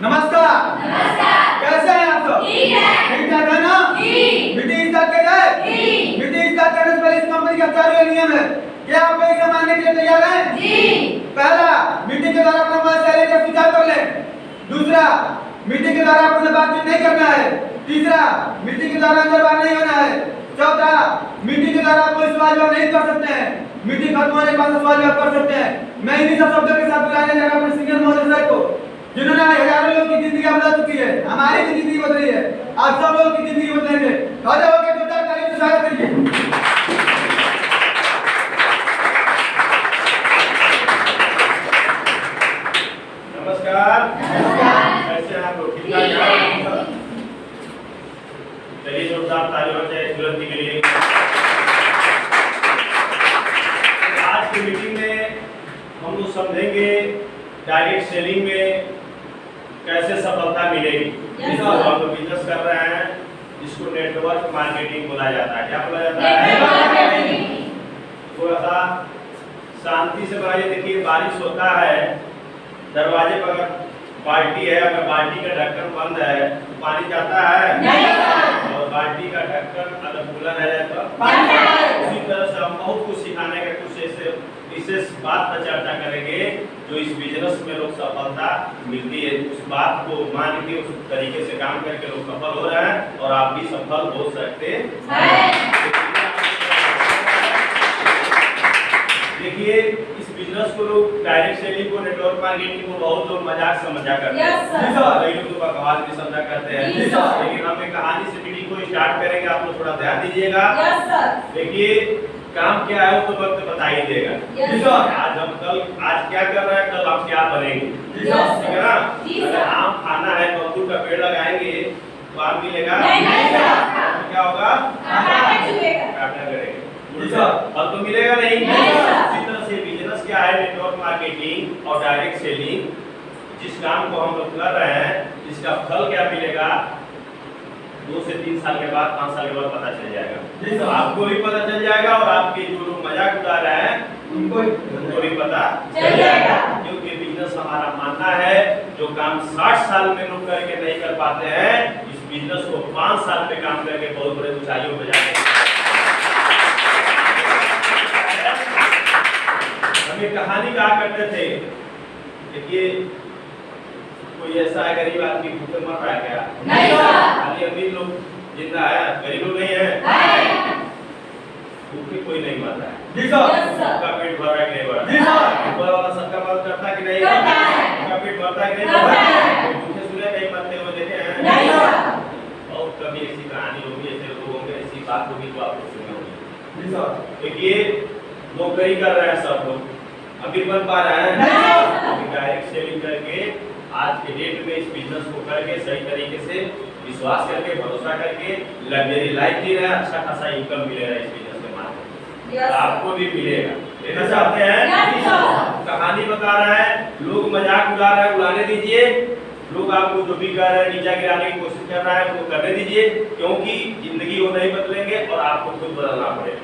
नमस्कार। कैसे हैं आप सब? ठीक ठाक है ना? मीटिंग स्टार्ट कर जाए? मीटिंग स्टार्ट करने से पहले इस कंपनी का चार नियम है। क्या आप इसे मानने के लिए तैयार हैं? पहला, मीटिंग के दौरान अपना मोबाइल साइलेंट या स्विच ऑफ कर लें। दूसरा, मीटिंग के दौरान आपसे बातचीत नहीं करना है। तीसरा, मीटिंग के दौरान अंदर बाहर नहीं होना है। चौथा, मीटिंग के दौरान कोई सवाल जवाब नहीं कर सकते हैं। मीटिंग खत्म होने के बाद सवाल जवाब कर सकते हैं। मैं इन्हीं सब शब्दों के साथ बुलाने जा रहा हूं अपने सीनियर महोदय सर को, जिन्होंने हजारों लोगों की जिंदगी बदल चुकी है। हमारी भी जिंदगी बदली है, आप सब लोगों की जिंदगी बदलेंगे। खड़े होकर जोरदार तालियों से स्वागत करिए। नमस्कार। कैसे हैं आप लोग? ठीक ठाक हैं? चलिए जोरदार तालियों से जुलंदी के लिए। आज की मीटिंग में हम लोग समझेंगे डायरेक्ट सेलिंग में कैसे सफलता मिलेगी। जिसको हम लोग बिजनेस कर रहे हैं, जिसको नेटवर्क मार्केटिंग बोला जाता है। क्या बोला जाता है? थोड़ा सा शांति से बताइए। देखिए, बारिश होता है, दरवाजे पर अगर बाल्टी है, अगर बाल्टी का ढक्कन बंद है तो पानी जाता है नहीं। और बाल्टी का ढक्कन अगर खुला रह जाए तो उसी तरह से हम बहुत कुछ सिखाने का कुछ ऐसे विशेष बात पर चर्चा करेंगे जो इस बिजनेस में लोग सफलता मिलती है। उस बात को मान के उस तरीके से काम करके लोग सफल हो रहे हैं और आप भी सफल हो सकते हैं। देखिए, इस बिजनेस को लोग डायरेक्ट सेलिंग को, नेटवर्क मार्केटिंग को बहुत लोग मजाक से मजाक करते हैं। कई लोग तो बकवास भी समझा करते हैं। लेकिन हम एक कहानी से मीटिंग को स्टार्ट करेंगे, आप लोग थोड़ा ध्यान दीजिएगा। देखिए, काम क्या है वो तो वक्त बता ही देगा। आज हम आज क्या कर रहे हैं, कल आप क्या बनेंगे, ठीक है ना? अगर आम खाना है, बबूल का पेड़ लगाएंगे तो आम मिलेगा? क्या होगा? काटना करेंगे, फल तो मिलेगा नहीं। इसी तरह से बिजनेस क्या है, नेटवर्क मार्केटिंग और डायरेक्ट सेलिंग, जिस काम को हम लोग कर रहे हैं, इसका फल क्या मिलेगा 2 से 3 साल के बाद, 5 साल के बाद पता चल जाएगा। तो आपको भी पता चल जाएगा और आपके जो लोग मजाक उड़ा रहे हैं उनको भी पता चल जाएगा। क्योंकि बिजनेस हमारा मानना है, जो काम 60 साल में लोग करके नहीं कर पाते हैं, इस बिजनेस को 5 साल में काम करके बहुत बड़े ऊंचाइयों पर जाते हैं। हम एक कहानी कहा करते थे। देखिए, कोई ऐसा है गरीब आदमी भूखे मर रहा है क्या? नहीं। खाली अमीर लोग जिंदा है, गरीब लोग नहीं है। भूखे कोई नहीं मर रहा है। सबका पेट भर रहा है कि नहीं भर रहा है? ऊपर वाला सबका मदद करता है कि नहीं? सबका पेट भरता है कि नहीं भरता? भूखे सुने कहीं मरते हुए देखे हैं? और कभी ऐसी कहानी होगी, ऐसे लोगों की ऐसी बात होगी तो आप लोग सुने होंगे। देखिए, नौकरी कर रहे हैं सब लोग, अभी बन पा रहे हैं डायरेक्ट सेलिंग करके। आज के डेट में इस बिजनेस को करके सही तरीके से विश्वास करके, भरोसा करके लग्जरी लाइफ जी रहे हैं, अच्छा खासा इनकम मिलेगा इस बिजनेस के माध्यम। आपको भी मिलेगा। लेना चाहते हैं? कहानी बता रहा है, लोग मजाक उड़ा रहे हैं, उड़ाने दीजिए। लोग आपको जो भी कर रहे हैं, नीचा गिराने की कोशिश कर रहा है, वो करने दीजिए, क्योंकि जिंदगी वो नहीं बदलेंगे और आपको खुद बदलना पड़ेगा।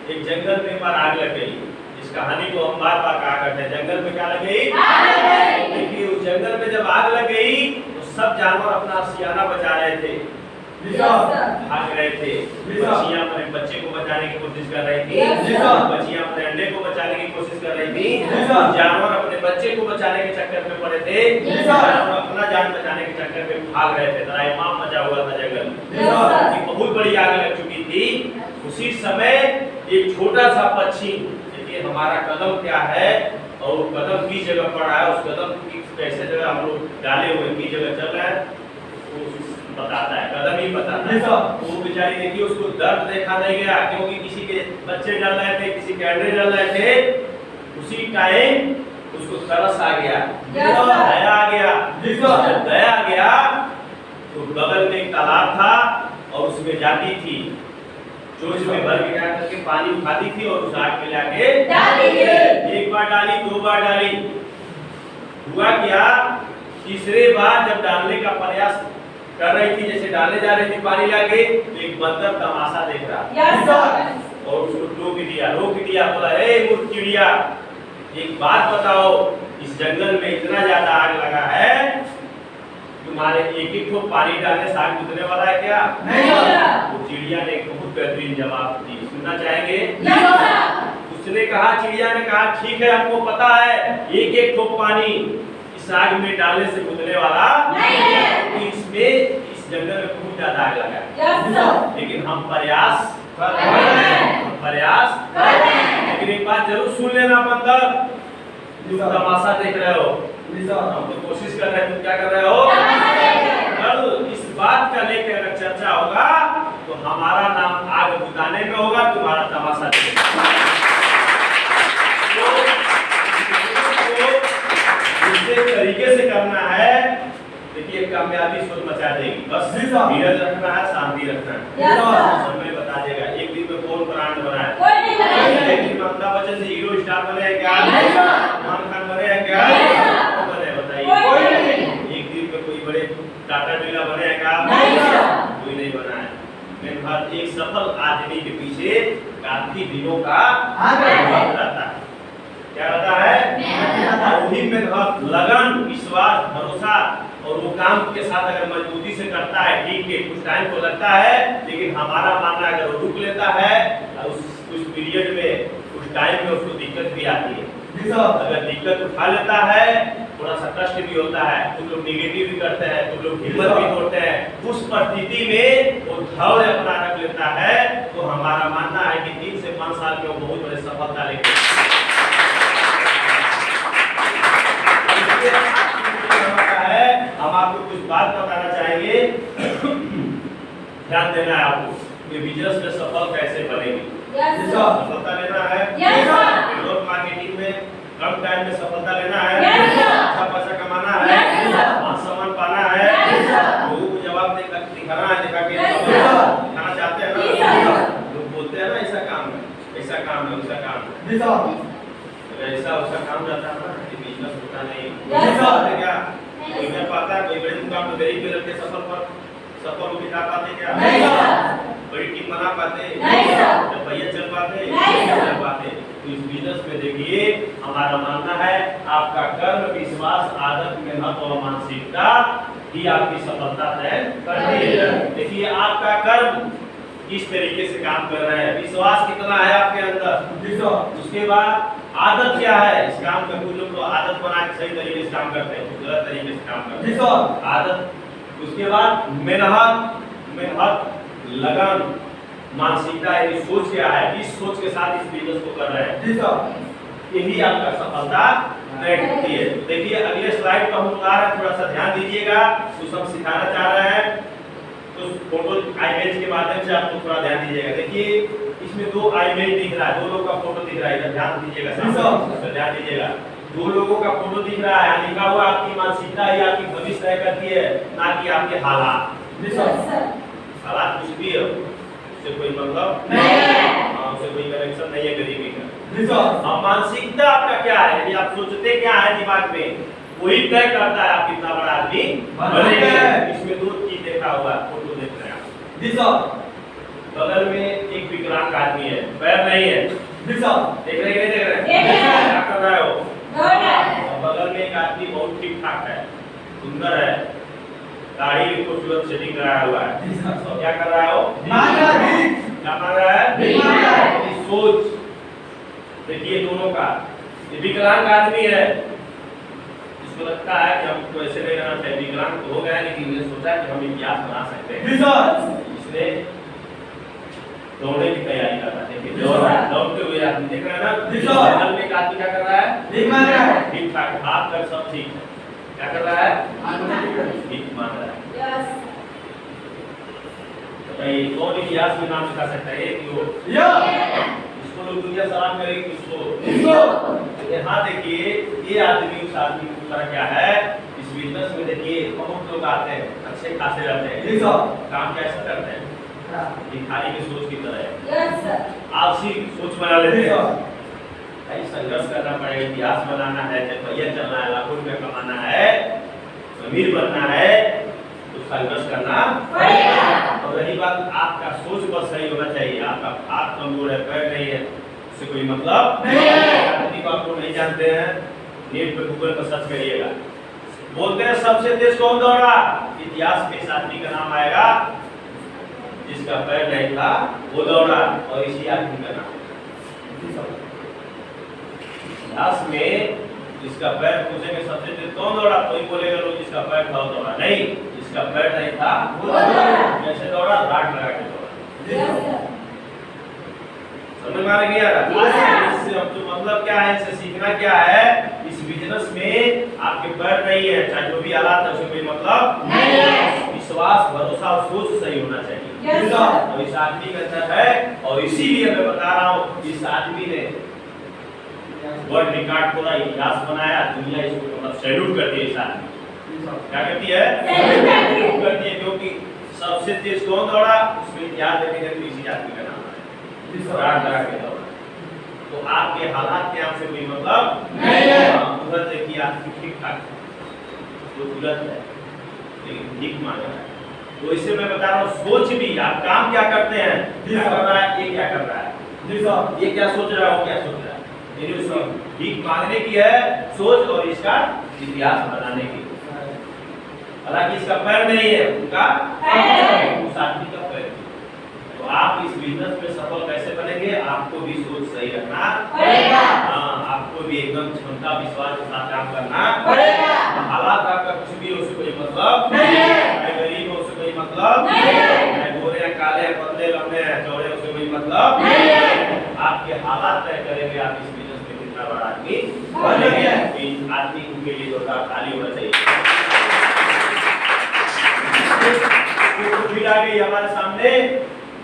एक जंगल में बार आग लग गई। इस कहानी को हम बार बार कहा करते हैं, जंगल में क्या लग गई? देखिए, उस जंगल में जब आग लग गई तो सब जानवर अपना सियाना बचा रहे थे, भाग रहे थे। बच्चियां अपने बच्चे को बचाने की कोशिश कर रही थी, बच्चियां अपने अंडे को बचाने की कोशिश कर रही थी। जानवर अपने बच्चे को बचाने के चक्कर में पड़े थे, जानवर अपना जान बचाने के चक्कर में भाग रहे थे। त्राहिमाम मचा हुआ था जंगल में, बहुत बड़ी आग लग चुकी थी। उसी समय एक छोटा सा पक्षी, देखिए हमारा कदम क्या है और कदम किस जगह पड़ रहा है, उस कदम की कैसे जगह हम लोग डाले हुए, किस जगह चल रहा है, वो बताता है, कदम ही बताता है। वो बेचारी देखिए, उसको दर्द देखा नहीं गया, क्योंकि किसी के बच्चे जल रहे थे, किसी के अंडे जल रहे थे। उसी टाइम उसको तरस आ गया, दया आ गया। जब दया आ गया तो बगल में एक तालाब था और उसमें जाती थी, जो इसमें भर के क्या करके पानी उठाती थी और उस आग में लाके डाली। एक बार डाली, 2 बार डाली, हुआ क्या, तीसरे बार जब डालने का प्रयास कर रही थी, जैसे डालने जा रही थी पानी लाके, तो एक बंदर तमाशा देख रहा और उसको रोक दिया। बोला, ए मूर्ख चिड़िया, एक बात बताओ, इस जंगल में इतना ज्यादा आग लगा है, तुम्हारे एक एक ठो पानी डालने से आग बुझने वाला है क्या? नहीं सर। वो चिड़िया ने एक बहुत बेहतरीन जवाब दी, सुनना चाहेंगे? उसने कहा, चिड़िया ने कहा, ठीक है हमको पता है एक एक ठो पानी इस आग में डालने से बुझने वाला नहीं है, इसमें इस जंगल में बहुत ज्यादा आग लगा है, लेकिन हम प्रयास कर रहे हैं। लेकिन एक बात जरूर सुन लेना बंदर, तुम तमाशा देख रहे हो, हम तो कोशिश कर रहे हैं, तुम क्या कर रहे हो? कल इस बात का लेकर अगर चर्चा होगा तो हमारा नाम आग बुझाने में होगा, तुम्हारा तमाशा इस तरीके से करना है। देखिए कामयाबी सोच मचा देगी, बस धीरज रखना है, शांति रखना है, समय बता देगा। एक दिन में कौन ब्रांड बना है? एक दिन में अमिताभ बच्चन से हीरो स्टार बने हैं क्या? सलमान खान बने हैं क्या? कौन बने बताइए? एक दिन में कोई बड़े टाटा बिरला बने हैं क्या? कोई नहीं बना है। मेरे बात, एक सफल आदमी के पीछे काफी दिनों का रहता है। क्या रहता है? वही मेहनत, लगन, विश्वास, भरोसा, और वो काम के साथ अगर मजबूती से करता है, ठीक है कुछ टाइम तो लगता है, लेकिन हमारा मानना है अगर वो रुक लेता है उस पीरियड में, उस टाइम में उसको दिक्कत भी आती है। अगर दिक्कत उठा लेता है, थोड़ा सा कष्ट भी होता है, कुछ लोग निगेटिव भी करते हैं, कुछ लोग हिम्मत भी तोड़ते हैं, उस परिस्थिति में वो धैर्य अपना रख लेता है, तो हमारा मानना है कि 3 से 5 साल में वो बहुत बड़ी सफलता लेकर हम आपको कुछ बात बताना चाहेंगे। ध्यान देना है आपको, ये बिजनेस में सफल कैसे बनेगी। सफलता लेना है, नेटवर्क मार्केटिंग में कम टाइम में सफलता लेना है, अच्छा पैसा कमाना है, मान सम्मान पाना है, लोगों को जवाब दिखाना है, दिखा के दिखाना चाहते हैं ना, लोग बोलते हैं ना ऐसा काम है, ऐसा काम है, वैसा काम है, ऐसा वैसा काम रहता है ना, बिजनेस होता नहीं क्या? कोई कर पाता है? कोई बड़े मुकाम पे गरीब के लड़के सफल होकर जा पाते क्या? बड़ी टीम बना पाते? रुपया चल पाते? चल पाते? तो इस बिजनेस में देखिए, हमारा मानना है आपका कर्म, विश्वास, आदत, मेहनत और मानसिकता ही आपकी सफलता तय करती है। देखिए आपका कर्म किस तरीके से काम कर रहे हैं, विश्वास कितना है आपके अंदर, उसके बाद आदत क्या है इस काम में। कुछ लोग तो आदत बना के सही तरीके से काम करते हैं, कुछ गलत तरीके से काम करते हैं, आदत। उसके बाद मेहनत, लगन, मानसिकता, यानी सोच क्या है, किस सोच के साथ इस बिजनेस को कर रहे हैं, यही आपका सफलता तय करती है। देखिए अगले स्लाइड पर हम लोग आ रहे हैं, थोड़ा सा ध्यान दीजिएगा, कुछ हम सिखाना चाह रहे हैं, तो फोटो इमेज के माध्यम से आपको थोड़ा ध्यान दीजिएगा। देखिए इसमें 2 इमेज दिख रहा है, 2 लोगों का फोटो दिख रहा है, इधर ध्यान दीजिएगा, ध्यान दीजिएगा। 2 लोगों का फोटो दिख रहा है, लिखा हुआ आपकी मानसिकता ही आपकी भविष्य तय करती है, ना कि आपके हालात। हालात कुछ भी है, उससे कोई मतलब नहीं है, उससे कोई कनेक्शन नहीं है गरीबी का। अब मानसिकता आपका क्या है, यदि आप सोचते क्या है दिमाग में, वही तय करता है आप कितना बड़ा आदमी बनेंगे। इसमें 2 चीज देखा हुआ है, फोटो देख रहे हैं। बगल में एक विकलांग आदमी है, पैर नहीं है, देख रहे हैं, देख रहे हैं, क्या कर रहे हो? बगल में एक आदमी बहुत ठीक ठाक है, सुंदर है, दाढ़ी भी खूबसूरत सेटिंग कराया हुआ है, तो क्या कर रहा हो? क्या मांग रहा है? सोच देखिए दोनों का। विकलांग आदमी है, इसको लगता है कि हमको ऐसे नहीं रहना चाहिए, विकलांग तो हो गया, लेकिन ये सोचा कि हम इतिहास बना सकते हैं, इसलिए दौड़ने की तैयारी कर रहा है। देखिए दौड़ते हुए आदमी देख रहे हैं ना, बगल में एक आदमी क्या कर रहा है? ठीक ठाक, हाथ पैर सब ठीक है, क्या कर रहा है? ठीक मांग रहा है। बताइए कौन इतिहास में नाम लिखा सकता है? इसको लोग दुनिया सलाम करेगी, किसको? यहाँ देखिए ये आदमी उस आदमी को तरह क्या है, इस बिजनेस में देखिए बहुत लोग आते हैं, अच्छे खासे रहते हैं, काम कैसे करते हैं, भिखारी की सोच की तरह है, आलसी सोच बना लेते हैं। भाई संघर्ष करना पड़ेगा, इतिहास बनाना है, रुपया चलना है, लाखों रुपया कमाना है, अमीर बनना है, तो संघर्ष करना पड़ेगा। और रही बात आपका सोच बस सही होना चाहिए, आपका हाथ कमजोर है, पैर नहीं है, उससे कोई मतलब नहीं है। को आपको नहीं जानते हैं, नेट पे गूगल पर सर्च करिएगा। बोलते हैं सबसे तेज कौन दौड़ा, इतिहास में इस आदमी का नाम आएगा जिसका पैर नहीं था वो दौड़ा, और इसी आदमी का नाम इतिहास में जिसका पैर पूछेंगे सबसे तेज कौन दौड़ा, कोई बोलेगा लोग जिसका पैर था वो दौड़ा, नहीं, जिसका पैर नहीं था वो दौड़ा। कैसे दौड़ा, राट लगा के दौड़ा। समझ में आ गया? इससे हम तो मतलब क्या है, इससे सीखना क्या है, इस बिजनेस में आपके पैर नहीं है, चाहे जो भी हालात है उसमें कोई मतलब नहीं है। विश्वास, भरोसा और सोच सही होना चाहिए। और इस आदमी का अंदर है, और इसीलिए मैं बता रहा हूँ, इस आदमी ने वर्ल्ड रिकॉर्ड पूरा इतिहास बनाया, दुनिया इसको मतलब सैल्यूट करती है। इस आदमी क्या करती है, सैल्यूट करती है, क्योंकि सबसे तेज कौन दौड़ा उसमें इतिहास देखेंगे तो इसी आदमी का नाम है, राट लगा के दौड़ा। तो आपके हालात के आपसे कोई मतलब नहीं है। उधर देखिए आपकी ठीक ठाक तो तुरंत है, लेकिन ठीक मांग रहा है। तो इससे मैं बता रहा हूँ, सोच भी, आप काम क्या करते हैं, क्या कर रहा है, ये क्या कर रहा है, ये क्या सोच रहा है, वो क्या सोच रहा है, मेरी उसकी भीख मांगने की है सोच, और इसका इतिहास बनाने की। हालांकि इसका पैर नहीं है, उनका उस आदमी का पैर। तो आप इस बिजनेस में सफल कैसे बनेंगे, आपको भी सोच सही रखना पड़ेगा। आपको भी एकदम क्षमता विश्वास के साथ काम करना पड़ेगा। हालात आपका कुछ भी हो, उससे कोई मतलब नहीं है, गरीब हो उससे कोई मतलब नहीं है, गोरे काले पतले लंबे चौड़े उससे कोई मतलब नहीं है। आपके हालात तय करेंगे आप इस बिजनेस में कितना बड़ा आदमी बनेंगे। इन आदमी के लिए जो खाली होना चाहिए। तो फिर आ गई हमारे सामने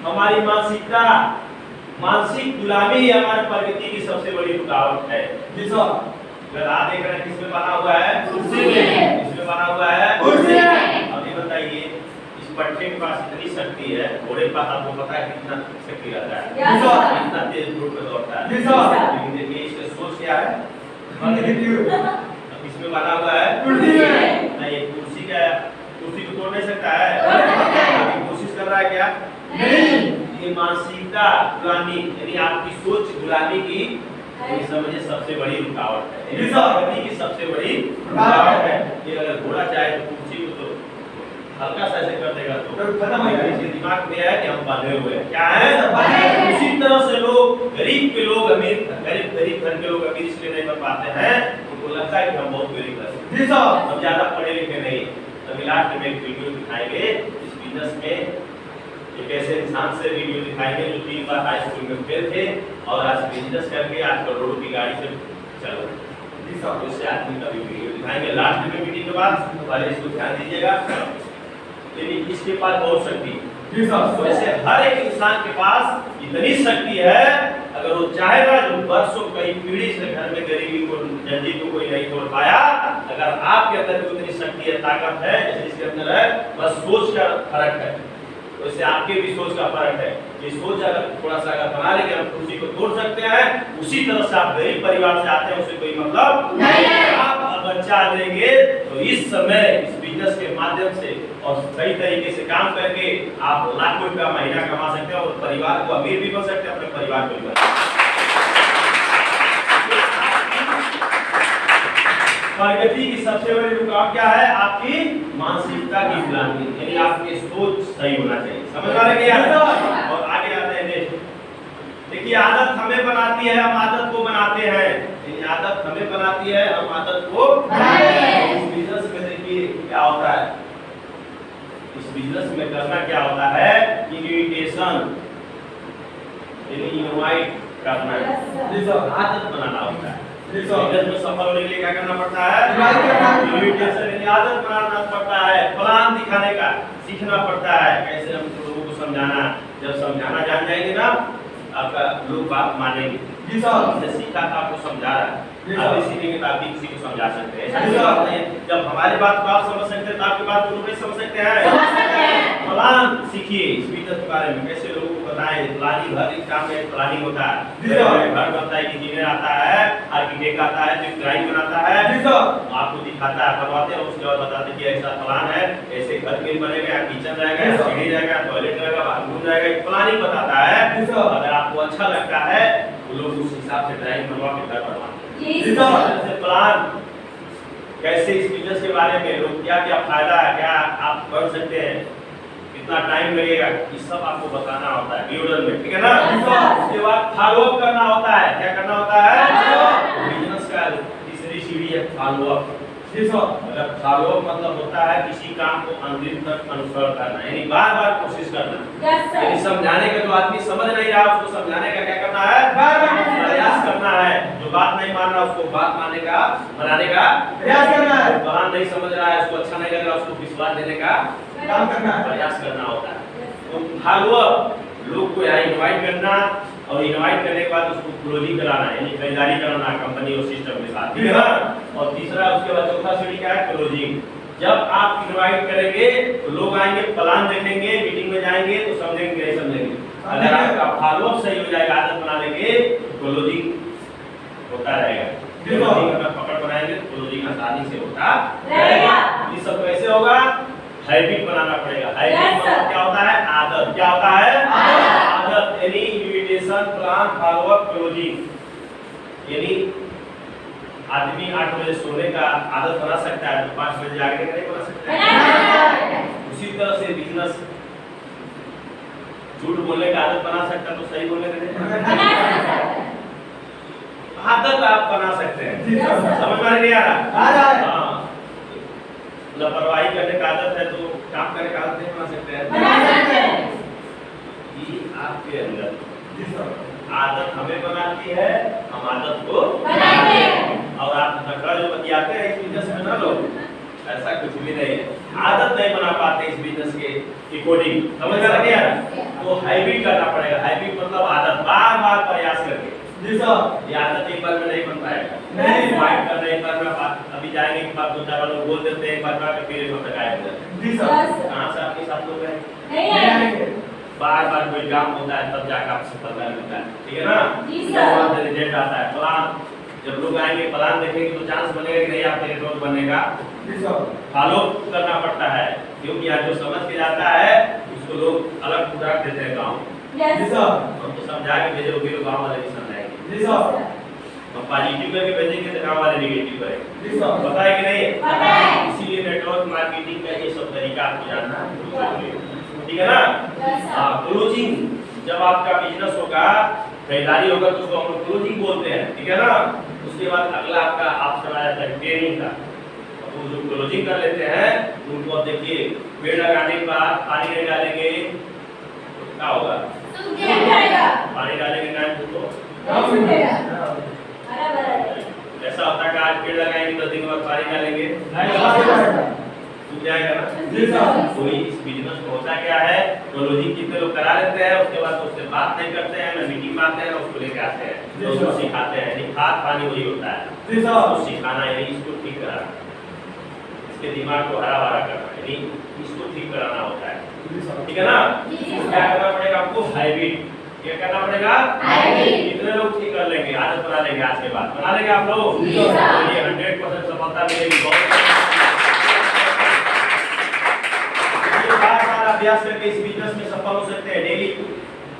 हमारी मानसिकता, मानसिक गुलामी ही हमारी प्रगति की सबसे बड़ी रुकावट है। अगर आप देख रहे हैं किसमें बना हुआ है, कुर्सी में, किसमें बना हुआ है, कुर्सी में। अभी बताइए, इस पट्टे के पास इतनी शक्ति है, घोड़े के पास आपको पता है कितना शक्ति रहता है, कितना तेज रूप में दौड़ता है, लेकिन देखिए इसका सोच क्या है, किसमें बना हुआ है, कुर्सी में। नहीं, कुर्सी का, कुर्सी को तोड़ नहीं सकता है, कोशिश कर रहा है क्या, नहीं। ये मानसिकता गुलामी, यानी आपकी सोच गुलामी की समझिए सबसे बड़ी रुकावट है, प्रगति की सबसे बड़ी रुकावट है। ये अगर घोड़ा चाहे तो कुर्सी को तो हल्का सा ऐसे कर देगा तो खत्म हो जाएगा। इसके दिमाग में है कि हम बांधे हुए हैं, क्या है। उसी तरह से लोग, गरीब के लोग अमीर, गरीब घर के लोग अमीर इसलिए नहीं बन पाते हैं, उनको लगता है कि हम बहुत गरीब हैं, हम ज्यादा पढ़े लिखे नहीं। अभी लास्ट में एक वीडियो दिखाएंगे इस बिजनेस में, एक ऐसे इंसान से वीडियो दिखाएंगे जो 3 बार हाई स्कूल में फेल थे और आज बिजनेस करके आज करोड़ों की गाड़ी से चल रहे हैं। उससे आदमी का भी वीडियो दिखाएंगे लास्ट में मीटिंग के बाद, पहले इसको ध्यान दीजिएगा। लेकिन इसके पास बहुत शक्ति है, वैसे हर एक इंसान के पास इतनी शक्ति है, अगर वो चाहेगा जो वर्षों कई पीढ़ी से घर में गरीबी को, जल्दी को कोई नहीं तोड़ पाया, अगर आपके अंदर भी उतनी शक्ति है, ताकत है जैसे इसके अंदर है, बस सोच का फर्क है। वैसे आपके भी सोच का फर्क है। ये सोच अगर थोड़ा सा अगर बना लेंगे हम कुर्सी को तोड़ सकते हैं। उसी तरह से आप गरीब परिवार से आते हैं, उससे कोई मतलब नहीं है। आप बच्चा लेंगे तो इस समय इस बिजनेस के माध्यम से और सही तरीके से काम करके आप लाखों रुपया महीना कमा सकते हैं और परिवार को अमीर भी बन सकते हैं, अपने परिवार को भी बना सकते हैं। प्रगति की सबसे बड़ी रुकावट क्या है, आपकी मानसिकता की गुलामी, यानी आपकी सोच सही होना चाहिए। समझ आ रही है? और आगे आते हैं नेक्स्ट। देखिए, आदत हमें बनाती है, हम आदत को बनाते हैं। यानी आदत हमें बनाती है, हम आदत को बनाते हैं। इस बिजनेस में देखिए क्या होता है, इस बिजनेस में करना क्या होता है, इन्विटेशन, यानी इनवाइट करना, आदत बनाना होता है। बिजनेस में सफल होने के लिए क्या करना पड़ता है, इन्विटेशन, यानी आदत बनाना पड़ता है, प्लान दिखाने का सीखना पड़ता है, कैसे हम लोगों को समझाना। जब समझाना जान जाएंगे ना, आपका लोग बात मानेंगे। जी साहब, जैसे सीखा था आपको समझा रहा है, आप इसी के आप भी किसी को समझा सकते हैं। ऐसा बात नहीं है, जब हमारी बात को आप समझ सकते हैं तो आपकी बात को लोग नहीं समझ सकते हैं। प्लान सीखिए इस बिजनेस के बारे में, कैसे लोगों को बताएं। प्लानिंग, हर एक काम में प्लानिंग होता है। घर बनता है, इंजीनियर आता है, आर्किटेक्ट आता है, जो ड्राइंग बनाता है, आपको दिखाता है, बनवाते हैं, उसके बाद बताते हैं कि ऐसा प्लान है, ऐसे घर में बनेगा, किचन रहेगा, सीढ़ी रहेगा, टॉयलेट रहेगा, बाथरूम रहेगा, प्लानिंग बताता है। अगर आपको अच्छा लगता है तो वो लोग उस हिसाब से ड्राइंग बनवा के घर बनवाते हैं। जी सर। जैसे प्लान कैसे इस बिजनेस के बारे में लोग क्या क्या फायदा है, क्या आप कर सकते हैं, कितना टाइम लगेगा, ये सब आपको बताना होता है वीडियो में, ठीक है ना। उसके बाद फॉलो अप करना होता है। क्या करना होता है? बिजनेस का तीसरी सीढ़ी है फॉलो अप। जी सर। मतलब फॉलो अप मतलब होता है किसी काम को अंतिम तक अनुसरण करना, यानी बार बार कोशिश करना। यानी समझाने का जो आदमी समझ नहीं रहा उसको समझाने का क्या करना है? प्रयास करना है। जो बात नहीं मान रहा उसको बात मानने का, बनाने का प्रयास करना है। जो बयान नहीं समझ रहा है, उसको अच्छा नहीं लग रहा, उसको विश्वास देने का काम करना है। प्रयास करना होता है। तो फॉलो अप लोग को यहाँ इनवाइट करना और इनवाइट करने के बाद उसको क्लोजिंग कराना, यानी खरीदारी कराना कंपनी और सिस्टम के साथ, ठीक है ना। और तीसरा उसके बाद चौथा सीढ़ी क्या है? क्लोजिंग। जब आप इनवाइट करेंगे तो लोग आएंगे, प्लान देखेंगे, मीटिंग में जाएंगे तो समझेंगे नहीं समझेंगे। अगर आपका फॉलो अप सही हो जाएगा, आदत बना लेंगे तो क्लोजिंग होता रहेगा। क्लोजिंग अगर पकड़ बनाएंगे तो क्लोजिंग आसानी से होता रहेगा। ये सब कैसे होगा? हैबिट बनाना पड़ेगा। हैबिट मतलब क्या होता है? आदत। क्या होता है? आदत। यानी invitation, plan, follow up, closing. यानी आदमी 8 बजे सोने का आदत बना सकता है तो 5 बजे जागने का नहीं बना सकता है। उसी तरह से बिजनेस झूठ बोलने का आदत बना सकता है तो सही बोलने का नहीं बना सकता। आदत आप बना सकते हैं। समझ में नहीं आ रहा? आ रहा है। हाँ। लापरवाही करने का आदत है तो काम करने का आदत नहीं बना सकते हैं। ये आपके अंदर आदत हमें बनाती है, हम आदत को बनाते हैं। और आप नखरा जो बतियाते हैं इस बिजनेस में ना लोग, ऐसा कुछ भी नहीं है। आदत नहीं बना पाते इस बिजनेस के अकॉर्डिंग। समझ में आ गया? तो हैबिट करना पड़ेगा। हैबिट मतलब आदत, बार बार प्रयास करके। जी सर। ये आदत एक बार में नहीं बन पाएगा। नहीं। इनवाइट कर रहे हैं, एक बार में बात अभी जाएंगे एक बार 2-4 लोग बोल देते हैं, एक बार में फिर एक वक्त आए होते हैं। जी सर। कहाँ से आपके साथ लोग हैं? नहीं आएंगे। बार बार कोई काम होता है तब जाकर आपसे सफलता मिलता है, ठीक है ना। जी सर। रिजल्ट आता है। प्लान जब लोग आएंगे, प्लान देखेंगे तो चांस बनेगा कि नहीं आपके नेटवर्क बनने का। जी सर। फॉलो करना पड़ता है क्योंकि आज जो समझ के जाता है उसको लोग अलग खुराक देते हैं गाँव। जी सर। हमको समझा के भेजोगे तो गाँव वाले भी समझाएंगे। जी सर। हम पॉजिटिव करके भेजेंगे तो गाँव वाले नेगेटिव करेंगे। जी सर। पता है कि नहीं? पता है। इसीलिए नेटवर्क मार्केटिंग का ये सब तरीका आपको जानना जरूरी है, ठीक है ना। हाँ, क्लोजिंग जब आपका बिजनेस होगा, खरीदारी होगा तो उसको हम लोग क्लोजिंग बोलते हैं, ठीक है ना। उसके बाद अगला आपका ऑप्शन आ जाता है ट्रेनिंग का। तो जो क्लोजिंग कर लेते हैं उनको अब देखिए, पेड़ लगाने के बाद पानी नहीं डालेंगे तो क्या होगा? पानी डालेंगे टाइम तो ऐसा होता है कि आज पेड़ लगाएंगे 10 दिन के बाद पानी डालेंगे सूख जाएगा ना। जी सर। तो इस बिजनेस में होता क्या है, क्लोजिंग कितने लोग करा लेते हैं, उसके बाद उससे बात नहीं करते हैं, ना मीटिंग में आते हैं, ना उसको लेके आते हैं, जी तो उसको सर। सिखाते हैं। यानी खाद पानी वही होता है, जी सर। उसको सिखाना यानी इसको ठीक कराना, इसके दिमाग को हरा भरा करना, यानी इसको ठीक कराना होता है, जी सर। ठीक है ना। जी तो सर। क्या करना पड़ेगा आपको? हैबिट। क्या करना पड़ेगा? हैबिट। कितने लोग ठीक कर लेंगे, आदत बना लेंगे, आज के बाद बना लेंगे आप लोग? जी सर। तो ये 100% सफलता मिलेगी। बहुत बार अभ्यास करके इस बिजनेस में सफल हो सकते हैं। डेली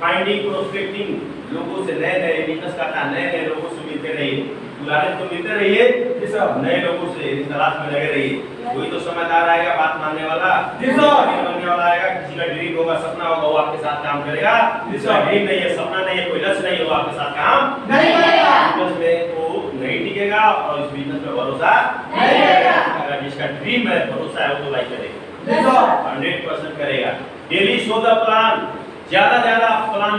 फाइंडिंग, प्रोस्पेक्टिंग, लोगों से नए नए बिजनेस करना, नए नए लोगों से मिलते रहिए, पुराने तो मिलते रहिए, जी सर। नए लोगों से तलाश में लगे रहिए। कोई तो समझदार आएगा, बात मानने वाला, जी सर। बनने वाला आएगा, किसी का ड्रीम होगा, सपना होगा, वो आपके साथ काम करेगा। जी जिसका सर। ड्रीम नहीं है, सपना नहीं है, कोई लक्ष्य नहीं है, वो आपके साथ काम नहीं करेगा। बिजनेस में वो नहीं टिकेगा और इस बिजनेस में भरोसा नहीं करेगा। अगर जिसका ड्रीम है, भरोसा है, वो तो लाइक करेगा, जी सर। 100% करेगा। डेली शो द प्लान, ज्यादा प्लान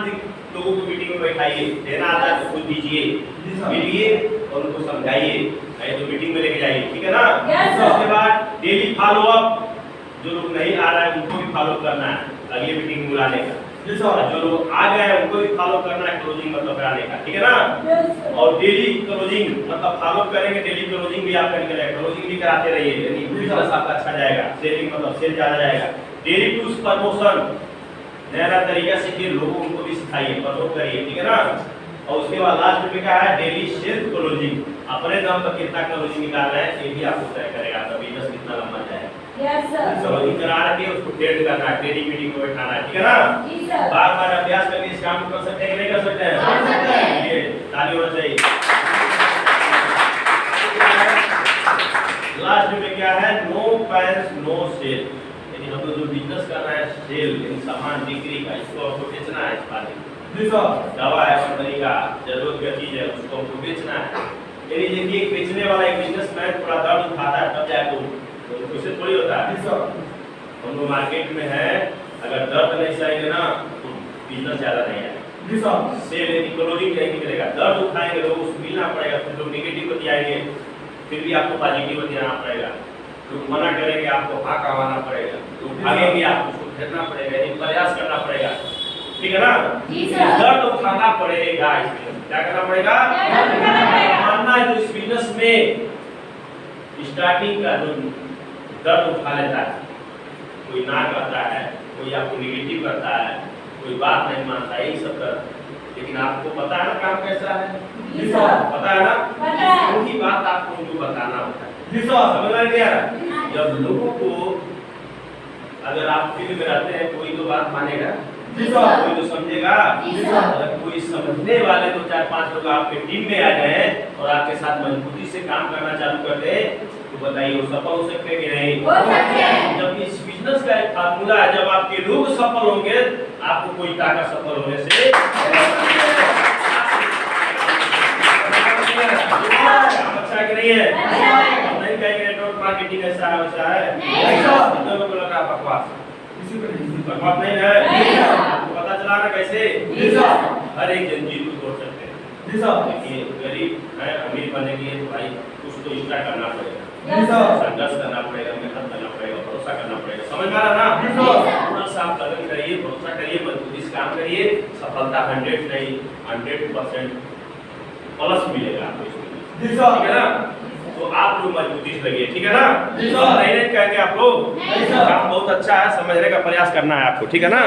लोगों को मीटिंग में बैठाइए, देना आता है तो खुद दीजिए, जी सर। मिलिए और उनको समझाइए, नहीं तो मीटिंग में लेके जाइए, ठीक है ना। Yes, sir. उसके बाद डेली फॉलो अप, जो लोग नहीं आ रहा है उनको भी फॉलो करना है, अगली मीटिंग में बुलाने का। जी सर। और जो लोग आ गए हैं उनको भी फॉलो करना है, क्लोजिंग मतलब कराने का, ठीक है ना। और डेली क्लोजिंग मतलब फॉलो करेंगे, डेली क्लोजिंग भी आपका निकलेगा, क्लोजिंग भी कराते रहिए, यानी बिजनेस आपका अच्छा जाएगा, सेलिंग मतलब सेल ज्यादा जाएगा। डेली टू प्रमोशन, नया तरीका सीखिए, लोगों उनको भी सिखाइए, प्रमोट करिए, ठीक है ना। और उसके बाद लास्ट में क्या है? डेली सेल्फ क्लोजिंग, अपने दम पर कितना क्लोजिंग निकाल रहे हैं ये भी आपको तय करेगा, आपका बिजनेस कितना लंबा जाएगा। यस सर क्लोजिंग करा के उसको ट्रेड करना है, ट्रेडिंग मीटिंग को बैठाना है, ठीक है ना? जी सर बार बार अभ्यास करके इस काम को कर सकते हैं कि नहीं कर सकते हैं? कर सकते हैं। ये ताली होना चाहिए। लास्ट में क्या है? No pains no sale. यानी हम लोग जो बिजनेस कर रहे हैं सेल यानी सामान बिक्री का, इसको हमको बेचना है। इस बारे जी सर दवा है कंपनी का, जरूरत का चीज है, उसको हमको बेचना है। यानी देखिए एक बेचने वाला एक बिजनेसमैन थोड़ा दर्द उठाता है तब जाके तो उससे थोड़ी होता है। जी सर हम लोग मार्केट में है, अगर दर्द नहीं सहेंगे ना तो बिजनेस ज्यादा नहीं आएगा। जी सर सेल यानी क्लोजिंग नहीं निकलेगा। दर्द उठाएंगे लोग, उसको मिलना पड़ेगा, फिर लोग नेगेटिव बतियाएंगे, फिर भी आपको पॉजिटिव बतियाना पड़ेगा। लोग मना करेंगे, आपको हाँ कहवाना पड़ेगा, लोग भागेंगे, आपको उसको घेरना पड़ेगा, यानी प्रयास करना पड़ेगा, ठीक है ना? जी सर दर्द उठाना पड़ेगा। इसमें क्या करना पड़ेगा? दर्द उठाना पड़ेगा। मानना है जो इस बिजनेस में स्टार्टिंग का जो दर्द उठा लेता है, कोई ना करता है, कोई आपको नेगेटिव करता है, कोई बात नहीं मानता है, यही सब कर। लेकिन आपको पता है ना काम कैसा है? जी सर पता है ना? पता है। वही बात आपको उनको बताना होता है। जी सर समझ में नहीं आ रहा? जब लोगों को अगर आप फील्ड में रहते हैं, कोई तो बात मानेगा, जी सर कोई तो समझेगा। जी सर। अगर कोई समझने वाले 2-4-5 लोग आपके टीम में आ गए और आपके साथ मजबूती से काम करना चालू कर दे, तो बताइए वो सफल हो सकते हैं कि नहीं? हो सकते हैं। जब इस बिजनेस का एक फार्मूला है, जब आपके लोग सफल होंगे, आपको कोई ताकत सफल होने से काम अच्छा है कि नहीं है? अच्छा है। हम नहीं कहेंगे नेटवर्क मार्केटिंग ऐसा है वैसा है। नहीं सर। कितने लोगों को लगा बकवास? इसी को नहीं बकवास नहीं है? नहीं सर। आपको पता चला ना कैसे? जी सर हर एक जंजीर को तोड़ सकते हैं। जी सर देखिए गरीब है, अमीर बनने के लिए तो भाई कुछ तो इच्छा करना पड़ेगा, जी सर संघर्ष करना पड़ेगा, मेहनत करना पड़ेगा, भरोसा करना पड़ेगा। समझ में आ रहा जी ना? सर पूरा साफ लगन करिए, भरोसा करिए, मजबूती से काम करिए, सफलता 100 नहीं 100% प्लस मिलेगा आपको इसमें। जी ठीक सर है ना? तो आप लोग मजबूती से लगिए, ठीक है ना? जी सर। नहीं कहेंगे आप लोग, नहीं सर। काम बहुत अच्छा है, समझने का प्रयास करना है आपको, ठीक है ना?